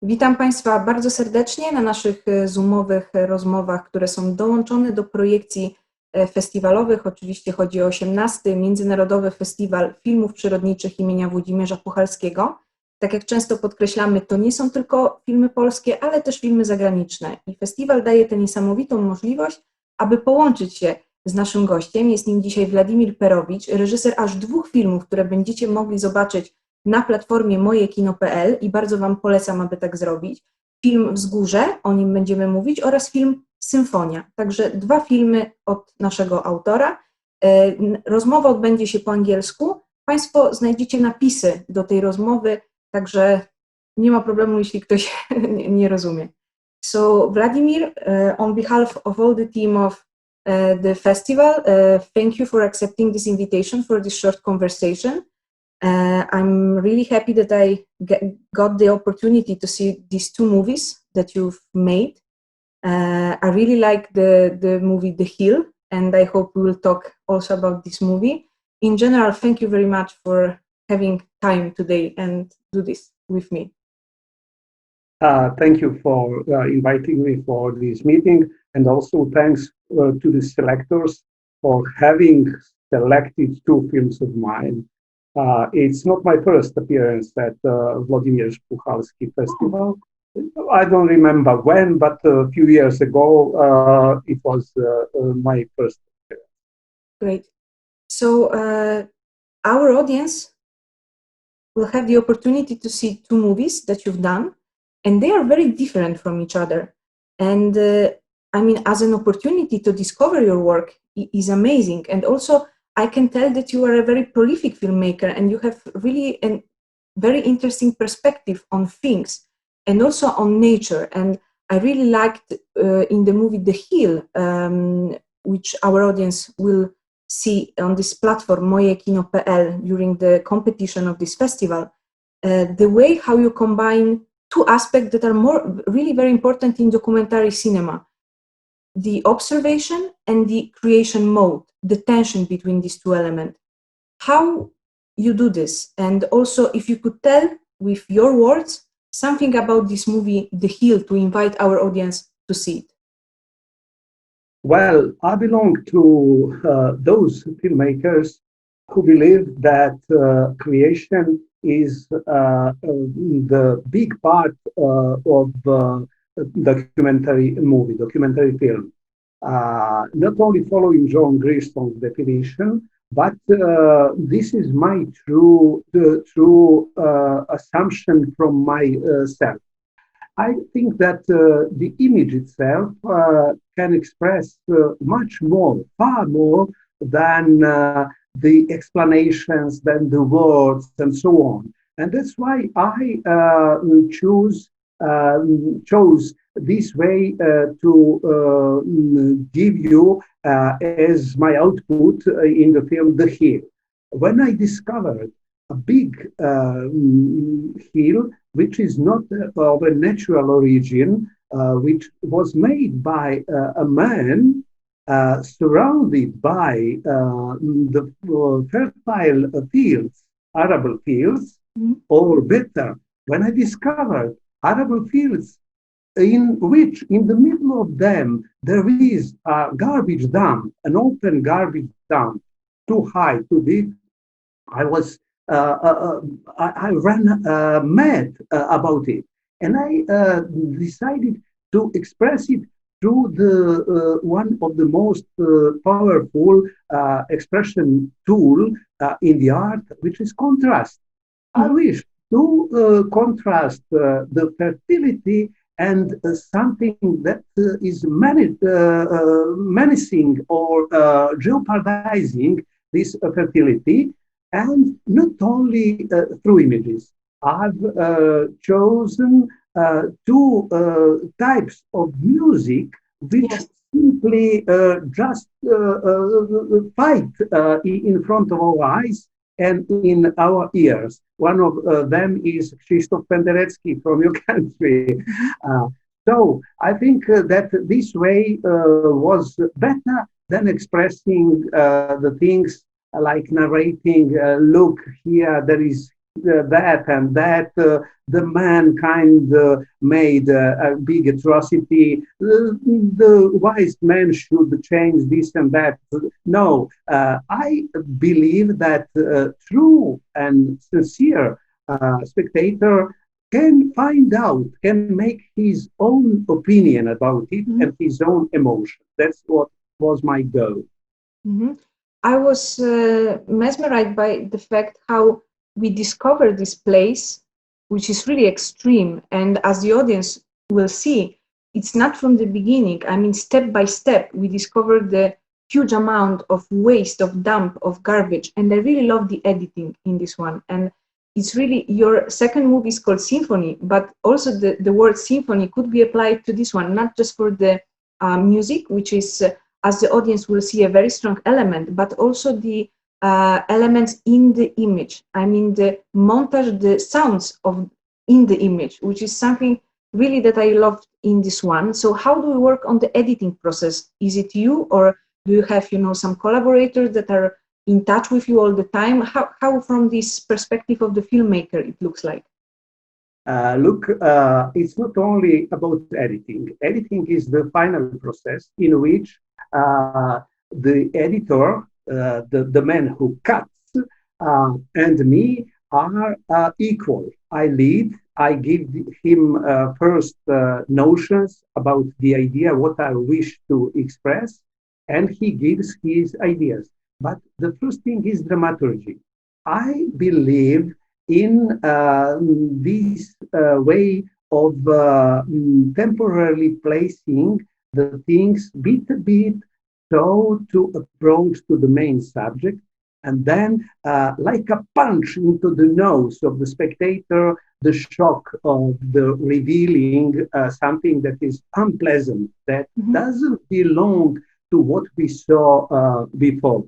Witam Państwa bardzo serdecznie na naszych zoomowych rozmowach, które są dołączone do projekcji festiwalowych. Oczywiście chodzi o 18. Międzynarodowy Festiwal Filmów Przyrodniczych imienia Włodzimierza Puchalskiego. Tak jak często podkreślamy, to nie są tylko filmy polskie, ale też filmy zagraniczne. I festiwal daje tę niesamowitą możliwość, aby połączyć się z naszym gościem. Jest nim dzisiaj Vladimir Perović, reżyser aż 2 filmów, które będziecie mogli zobaczyć na platformie mojekino.pl i bardzo Wam polecam, aby tak zrobić. Film Wzgórze, o nim będziemy mówić, oraz film Symfonia. Także 2 filmy od naszego autora. Rozmowa odbędzie się po angielsku. Państwo znajdziecie napisy do tej rozmowy, także nie ma problemu, jeśli ktoś nie rozumie. So Vladimir, on behalf of all the team of the festival, thank you for accepting this invitation for this short conversation. I'm really happy that I got the opportunity to see these 2 movies that you've made. I really like the movie The Hill, and I hope we will talk also about this movie. In general, thank you very much for having time today and do this with me. Thank you for inviting me for this meeting, and also thanks to the selectors for having selected 2 films of mine. It's not my first appearance at Władimir Puchalski Festival. I don't remember when, but a few years ago, it was my first appearance. Great. So our audience will have the opportunity to see 2 movies that you've done, and they are very different from each other. And I mean, as an opportunity to discover your work is amazing. And also, I can tell that you are a very prolific filmmaker and you have really a very interesting perspective on things and also on nature. And I really liked in the movie The Hill, which our audience will see on this platform, mojekino.pl, during the competition of this festival, the way how you combine 2 aspects that are really very important in documentary cinema: the observation and the creation mode, the tension between these 2 elements. How you do this? And also, if you could tell with your words something about this movie, The Hill, to invite our audience to see it. Well, I belong to those filmmakers who believe that creation is the big part of documentary film. Not only following John Grishton's definition, but this is my true assumption from myself. I think that the image itself can express much more, far more than the explanations, than the words, and so on. And that's why I chose this way to give you as my output in the film The Hill. When I discovered a big hill, which is not of a natural origin, which was made by a man surrounded by the fertile fields, arable fields, or better, when I discovered arable fields in which, in the middle of them, there is a garbage dump, an open garbage dump, too high, too big. I ran mad about it, and I decided to express it through the one of the most powerful expression tool in the art, which is contrast. I wish to contrast the fertility and something that is menacing or jeopardizing this fertility, and not only through images. I've chosen 2 types of music which simply just fight in front of our eyes and in our ears. One of them is Krzysztof Penderecki from your country. So I think that this way was better than expressing the things like narrating, look here, there is that and that. The mankind made a big atrocity. The wise man should change this and that. No, I believe that true and sincere spectator can find out, can make his own opinion about it and his own emotion. That's what was my goal. I was mesmerized by the fact how we discovered this place, which is really extreme. And as the audience will see, it's not from the beginning. I mean, step by step, we discovered the huge amount of waste, of dump, of garbage. And I really love the editing in this one. And it's really, your second movie is called Symphony, but also the word symphony could be applied to this one, not just for the music, which is, as the audience will see, a very strong element, but also the elements in the image. I mean, the montage, the sounds in the image, which is something really that I loved in this one. So how do we work on the editing process? Is it you, or do you have, some collaborators that are in touch with you all the time? How from this perspective of the filmmaker, it looks like? Look, it's not only about editing. Editing is the final process in which the editor, the man who cuts, and me are equal. I lead, I give him first notions about the idea, what I wish to express, and he gives his ideas. But the first thing is dramaturgy. I believe in this way of temporarily placing the things bit by bit, so to approach to the main subject, and then like a punch into the nose of the spectator, the shock of the revealing something that is unpleasant, that doesn't belong to what we saw before.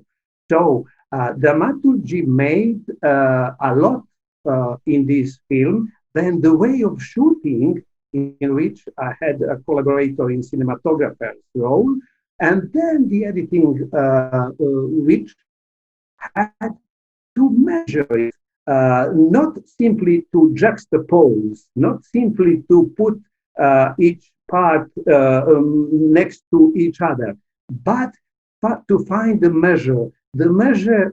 So dramaturgy made a lot in this film. Then the way of shooting, in which I had a collaborator in cinematographer's role, and then the editing, which had to measure it, not simply to juxtapose, not simply to put each part next to each other, but to find the measure. The measure,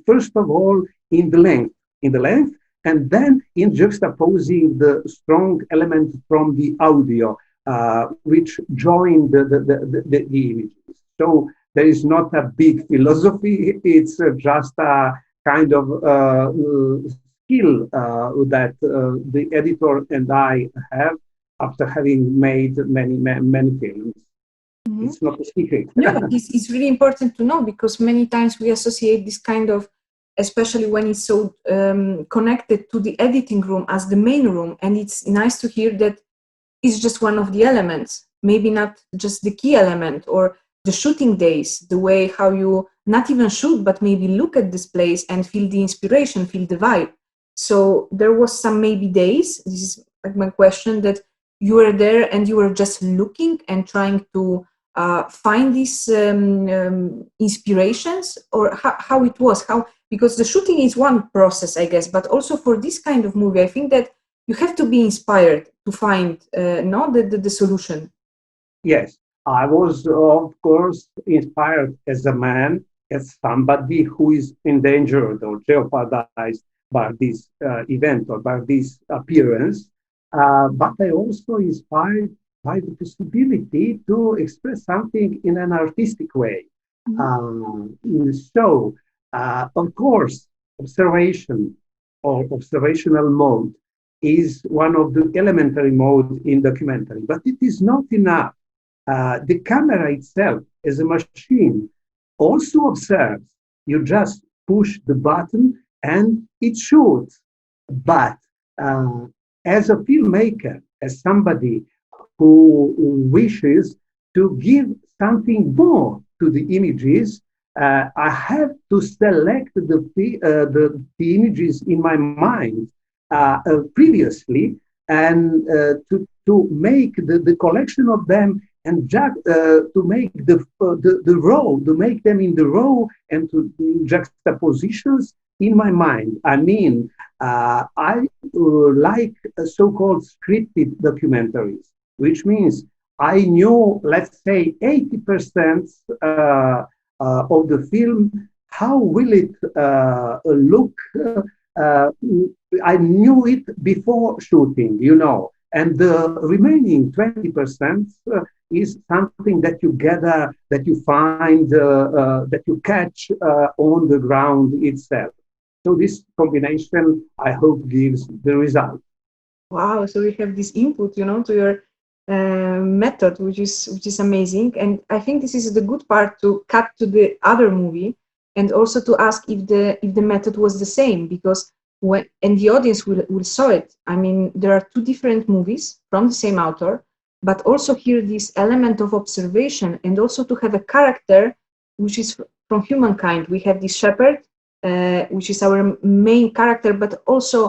first of all, in the length, and then in juxtaposing the strong elements from the audio, which join the images. So there is not a big philosophy, it's just a kind of skill that the editor and I have after having made many films. It's not a secret. No, it's really important to know, because many times we associate this kind of, especially when it's so connected to the editing room as the main room. And it's nice to hear that it's just one of the elements, maybe not just the key element, or the shooting days, the way how you not even shoot, but maybe look at this place and feel the inspiration, feel the vibe. So there was some maybe days, this is like my question, that you were there and you were just looking and trying to find these inspirations, or how it was, because the shooting is one process, I guess, but also for this kind of movie, I think that you have to be inspired to find the solution. Yes, I was, of course, inspired as a man, as somebody who is endangered or jeopardized by this event or by this appearance, but I also inspired by the possibility to express something in an artistic way. So, of course, observation or observational mode is one of the elementary modes in documentary, but it is not enough. The camera itself, as a machine, also observes. You just push the button and it shoots. But as a filmmaker, as somebody who wishes to give something more to the images, I have to select the images in my mind previously, and to make the collection of them and to make the row, to make them in the row and to juxtapositions in my mind. I mean, I like so-called scripted documentaries, which means I knew, let's say, 80% of the film. How will it look? I knew it before shooting, you know, and the remaining 20% is something that you gather, that you find, that you catch on the ground itself. So this combination, I hope, gives the result. Wow! So you have this input, you know, to your method, which is amazing. And I think this is the good part to cut to the other movie, and also to ask if the method was the same, because and the audience will saw it. I mean, there are two different movies from the same author, but also here this element of observation, and also to have a character which is from humankind. We have this shepherd, which is our main character, but also,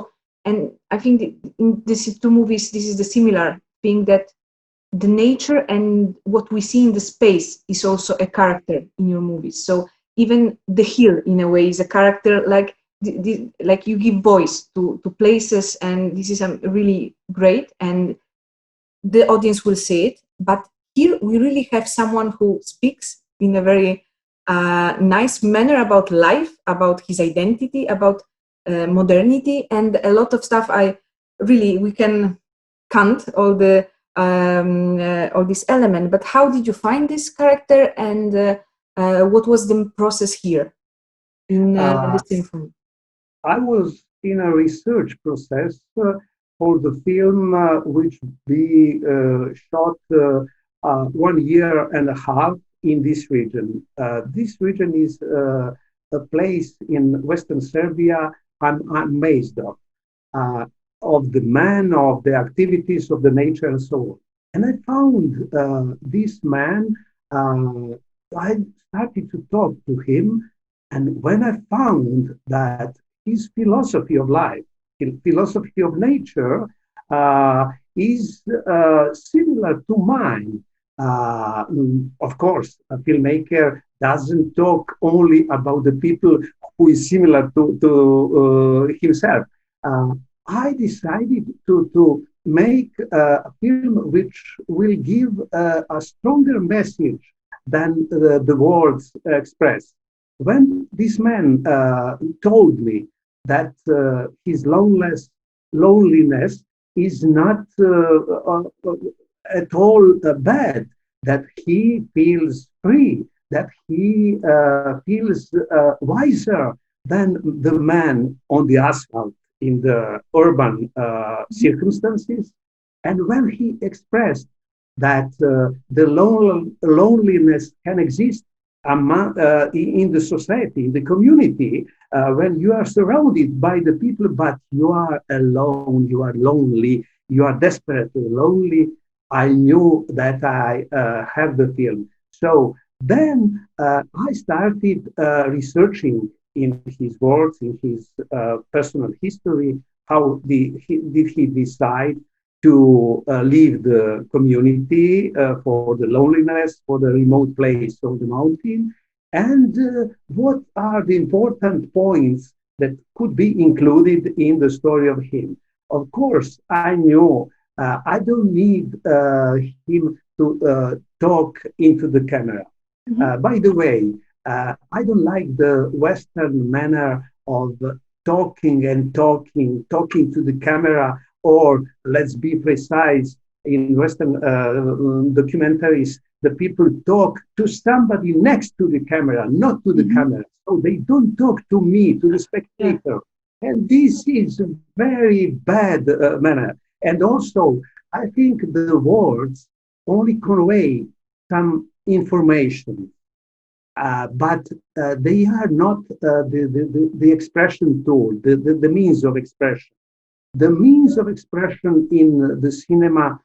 and I think in these two movies, this is the similar thing, that the nature and what we see in the space is also a character in your movies. So even the hill, in a way, is a character, like like you give voice to places, and this is really great, and the audience will see it. But here we really have someone who speaks in a very nice manner about life, about his identity, about modernity, and a lot of stuff. We can count all this element. But how did you find this character, and what was the process here in the symphony? I was in a research process for the film, which be shot 1 year and a half in this region. This region is a place in Western Serbia I'm amazed of the man, of the activities of the nature and so on. And I found this man, I started to talk to him, and when I found that his philosophy of life, his philosophy of nature is similar to mine. Of course, a filmmaker doesn't talk only about the people who is similar to himself. I decided to make a film which will give a stronger message than the words express. When this man told me that his loneliness is not at all bad, that he feels free, that he feels wiser than the man on the asphalt in the urban circumstances. And when he expressed that the loneliness can exist in the society, in the community, when you are surrounded by the people, but you are alone, you are lonely, you are desperately lonely, I knew that I have the film. So then I started researching in his works, in his personal history, how did he decide to leave the community for the loneliness, for the remote place of the mountain, and what are the important points that could be included in the story of him. Of course, I knew I don't need him to talk into the camera. Mm-hmm. By the way, I don't like the Western manner of talking to the camera, or let's be precise, in Western documentaries, the people talk to somebody next to the camera, not to the camera. So they don't talk to me, to the spectator. And this is a very bad manner. And also, I think the words only convey some information, but they are not the expression tool, the means of expression. The means of expression in the cinema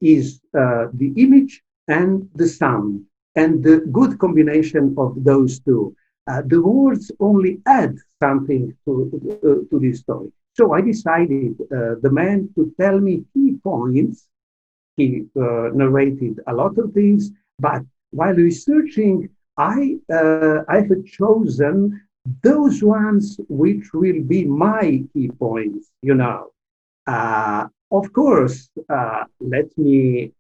is the image and the sound, and the good combination of those two. The words only add something to this story. So I decided the man to tell me key points he narrated a lot of things, but while researching, I had chosen those ones which will be my key points, you know. Of course, let me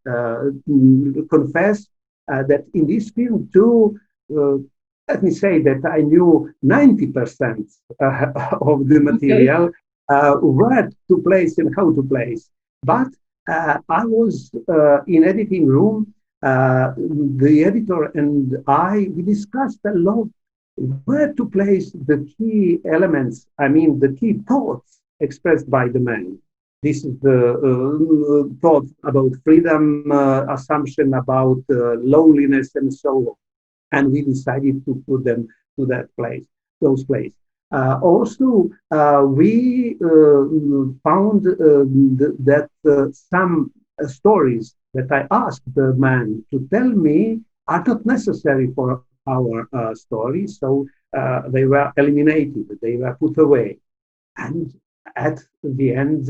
confess that in this film too, let me say that I knew 90% of the material, where to place and how to place. But I was in editing room, the editor and I, we discussed a lot where to place the key elements, I mean, the key thoughts expressed by the man. This is the thought about freedom, assumption about loneliness, and so on. And we decided to put them to that place, those places. Also, we found that some stories that I asked the man to tell me are not necessary for our story, so they were eliminated, they were put away. And at the end,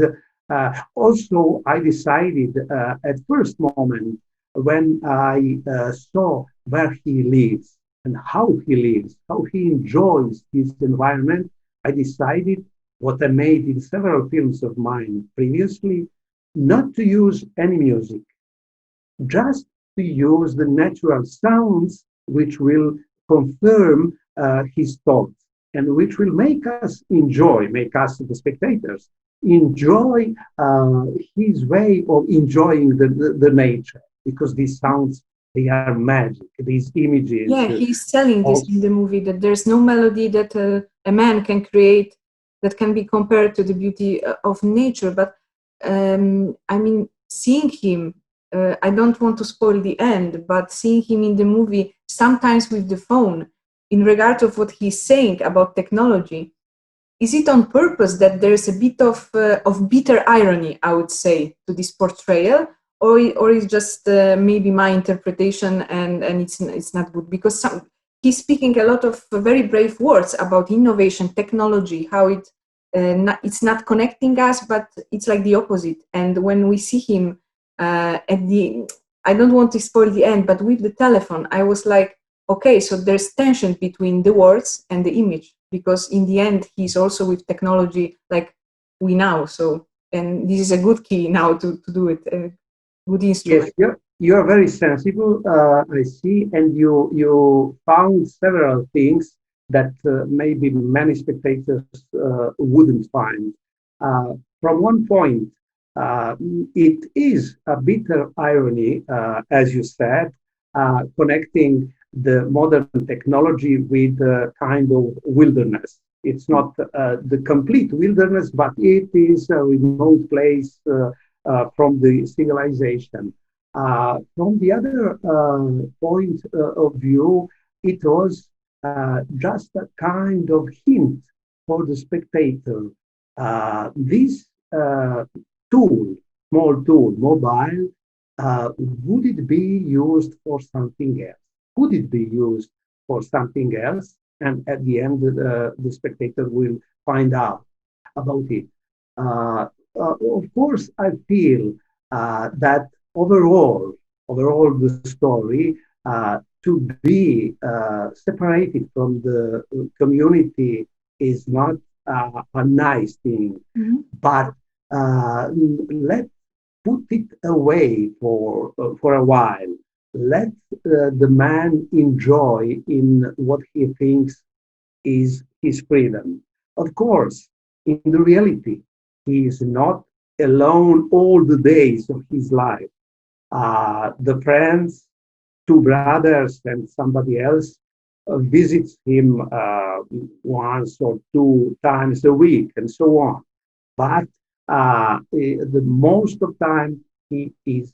also I decided at first moment when I saw where he lives and how he lives, how he enjoys his environment, I decided what I made in several films of mine previously, not to use any music, just to use the natural sounds which will confirm his thoughts and which will make us enjoy, make us the spectators, enjoy his way of enjoying the nature, because these sounds, they are magic, these images. Yeah, he's telling this in the movie, that there's no melody that a man can create that can be compared to the beauty of nature. But I mean, seeing him, I don't want to spoil the end, but seeing him in the movie, sometimes with the phone, in regard of what he's saying about technology, is it on purpose that there's a bit of bitter irony, I would say, to this portrayal? Or it's just maybe my interpretation and it's not good? Because he's speaking a lot of very brave words about innovation, technology, how it's not connecting us, but it's like the opposite. And when we see him at the, I don't want to spoil the end, but with the telephone, I was like, okay, so there's tension between the words and the image, because in the end, he's also with technology like we now. So, and this is a good key now to do it. Good instrument. Yes, you are very sensible, I see, and you found several things that maybe many spectators wouldn't find. From one point, it is a bitter irony, as you said, connecting the modern technology with a kind of wilderness. It's not the complete wilderness, but it is a remote place from the civilization. From the other point of view, it was just a kind of hint for the spectator. This tool, small tool, mobile, would it be used for something else? Could it be used for something else? And at the end, the spectator will find out about it. Of course, I feel that overall the story to be separated from the community is not a nice thing. Mm-hmm. But let's put it away for a while. Let the man enjoy in what he thinks is his freedom. Of course, in the reality, he is not alone all the days of his life. The friends, two brothers and somebody else visits him once or two times a week and so on. But the most of the time he is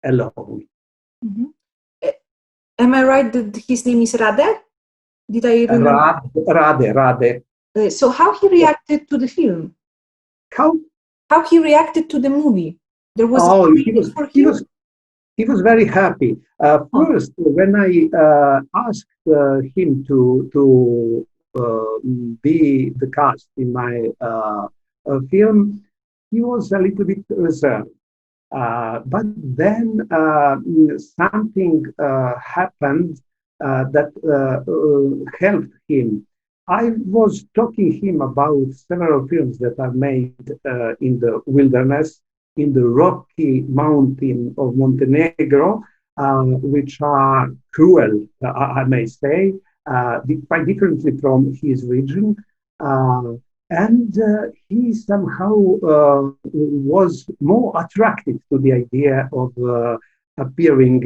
alone. Mm-hmm. Am I right that his name is Rade? Did I remember? Rade. So how he reacted to the film? How he reacted to the movie? There was he was very happy. First, when I asked him to be the cast in my film, he was a little bit reserved. But then something happened that helped him. I was talking him about several films that are made in the wilderness, in the rocky mountain of Montenegro, which are cruel, I may say, quite differently from his region. And he somehow was more attracted to the idea of appearing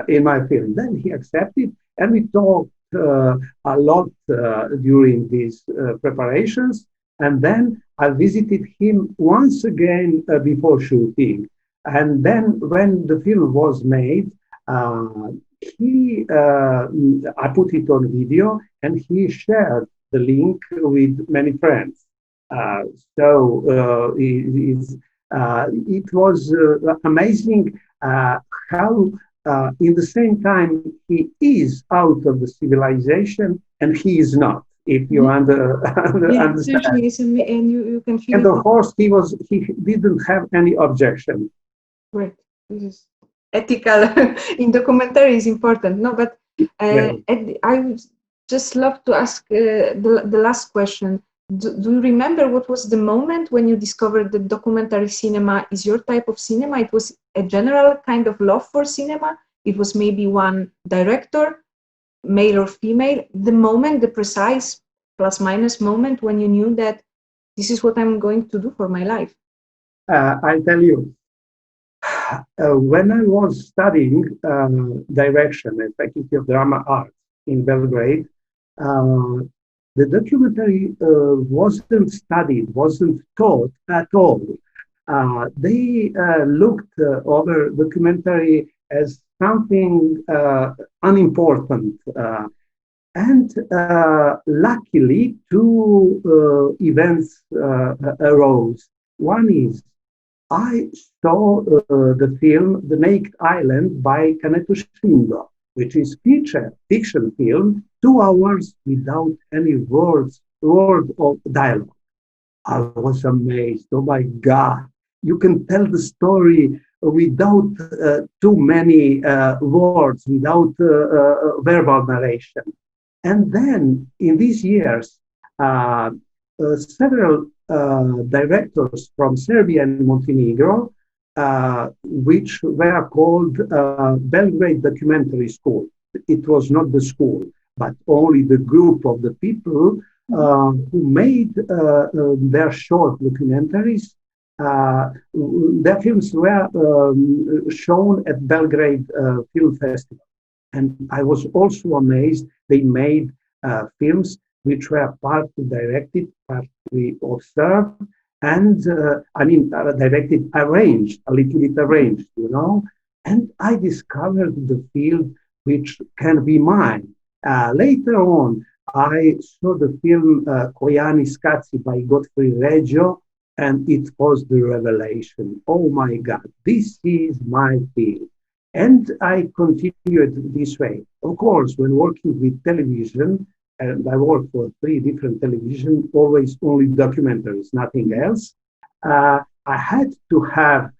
in my film. Then he accepted, and we talked a lot during these preparations. And then I visited him once again before shooting. And then when the film was made, I put it on video, and he shared the link with many friends. It was amazing how in the same time he is out of the civilization and he is not, if you understand. And you can feel and of course he didn't have any objection. Right. This is ethical in documentary is important. No, but I would just love to ask the last question. Do you remember what was the moment when you discovered that documentary cinema is your type of cinema? It was a general kind of love for cinema. It was maybe one director, male or female. The moment, the precise plus minus moment when you knew that this is what I'm going to do for my life. I'll tell you. When I was studying direction at Faculty of Drama Arts in Belgrade, the documentary wasn't studied, wasn't taught at all. They looked over documentary as something unimportant. And luckily, two events arose. One is I saw the film The Naked Island by Kaneto Shindo, which is fiction film, 2 hours without any word of dialogue. I was amazed. Oh my God, you can tell the story without too many words, without verbal narration. And then in these years, several directors from Serbia and Montenegro, which were called Belgrade Documentary School. It was not the school, but only the group of the people who made their short documentaries. Their films were shown at Belgrade Film Festival. And I was also amazed they made films which were partly directed, partly observed, and directed, arranged, a little bit arranged, you know. And I discovered the field which can be mine. Later on, I saw the film Kojani Skaci by Godfrey Reggio, and it was the revelation. Oh my God, this is my field. And I continued this way. Of course, when working with television, and I worked for 3 different television, always only documentaries, nothing else. I had to have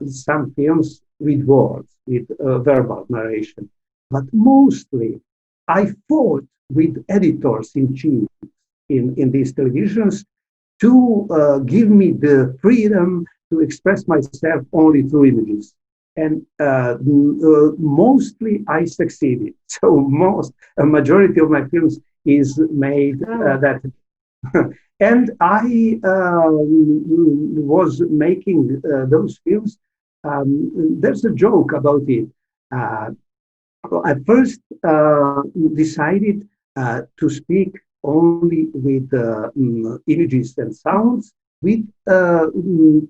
some films with words, with verbal narration. But mostly, I fought with editors-in-chief in these televisions to give me the freedom to express myself only through images. And mostly I succeeded. So a majority of my films is made that. And I was making those films. There's a joke about it. I first decided to speak only with images and sounds with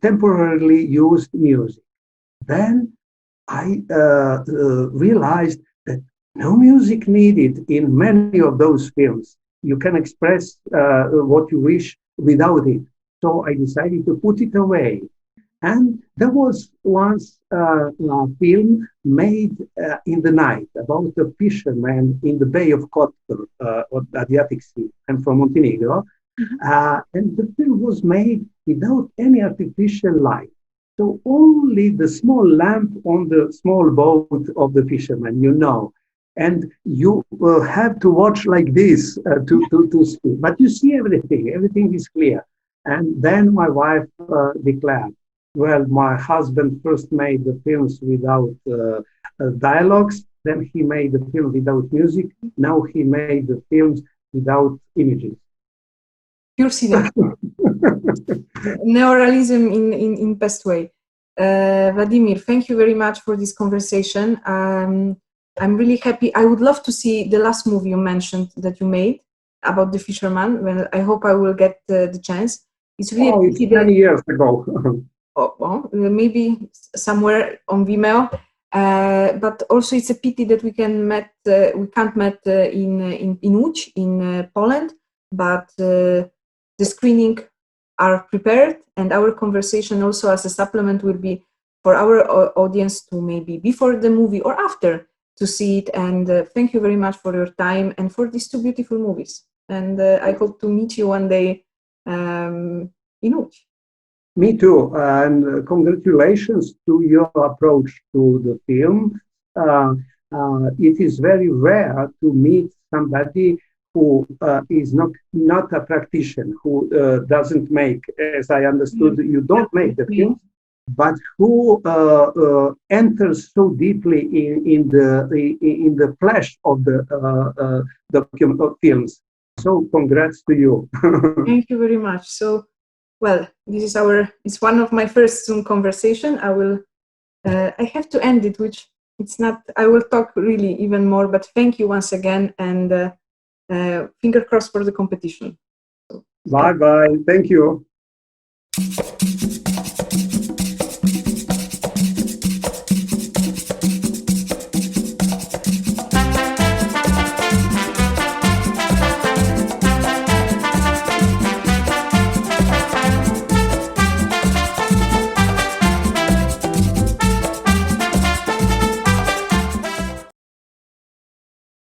temporarily used music. Then I realized that no music needed in many of those films. You can express what you wish without it. So I decided to put it away. And there was once a film made in the night about a fisherman in the Bay of Kotor, on the Adriatic Sea. I'm from Montenegro. And the film was made without any artificial light. So only the small lamp on the small boat of the fisherman, you know, and you have to watch like this to see. But you see everything, everything is clear. And then my wife declared, well, my husband first made the films without dialogues, then he made the film without music, now he made the films without images. Pure cinema. Neorealism in best way. Vladimir, thank you very much for this conversation. I'm really happy. I would love to see the last movie you mentioned that you made about the fisherman. Well, I hope I will get the chance. It's really it's many years ago. Maybe somewhere on Vimeo. But also it's a pity that we can't meet in Łódź, in Poland. But the screening are prepared, and our conversation also as a supplement will be for our audience to maybe before the movie or after to see it. And thank you very much for your time and for these two beautiful movies. And I hope to meet you one day in Łódź. Me too, and congratulations to your approach to the film. It is very rare to meet somebody who is not a practitioner, who doesn't make, as I understood, you don't make the films, but who enters so deeply in the flesh of the films. So congrats to you. Thank you very much. So, well, this is it's one of my first Zoom conversation. I have to end it, which it's not, I will talk really even more, but thank you once again, and finger crossed for the competition. Bye-bye. Thank you.